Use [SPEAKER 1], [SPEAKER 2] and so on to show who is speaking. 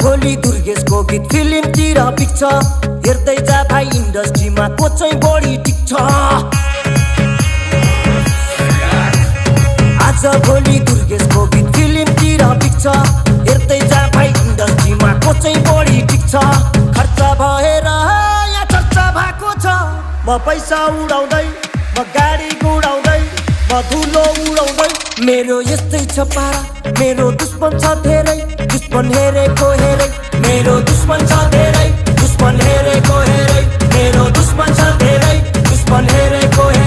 [SPEAKER 1] भोलि दुर्गेशको गीत फिल्मतिर पिक्छ हेर्दै जा भाइ इन्डस्ट्रीमा को चाहिँ बढी टिक्छ आज भोलि दुर्गेशको गीत फिल्मतिर पिक्छ हेर्दै जा भाइ इन्डस्ट्रीमा को चाहिँ बढी टिक्छ खर्च भएर यहाँ चर्चा भएको छ म पैसा उडाउँदै म गाडी गुडाउँदै म धुलो उडाउँदै मेरो यस्तै छ पारा मेरो दुश्मन छ धेरै दुश्मन हेरेको हेरै मेरो दुश्मन छ धेरै दुश्मन हेरेको हेरै मेरो दुश्मन छ धेरै दुश्मन हेरेको हेरै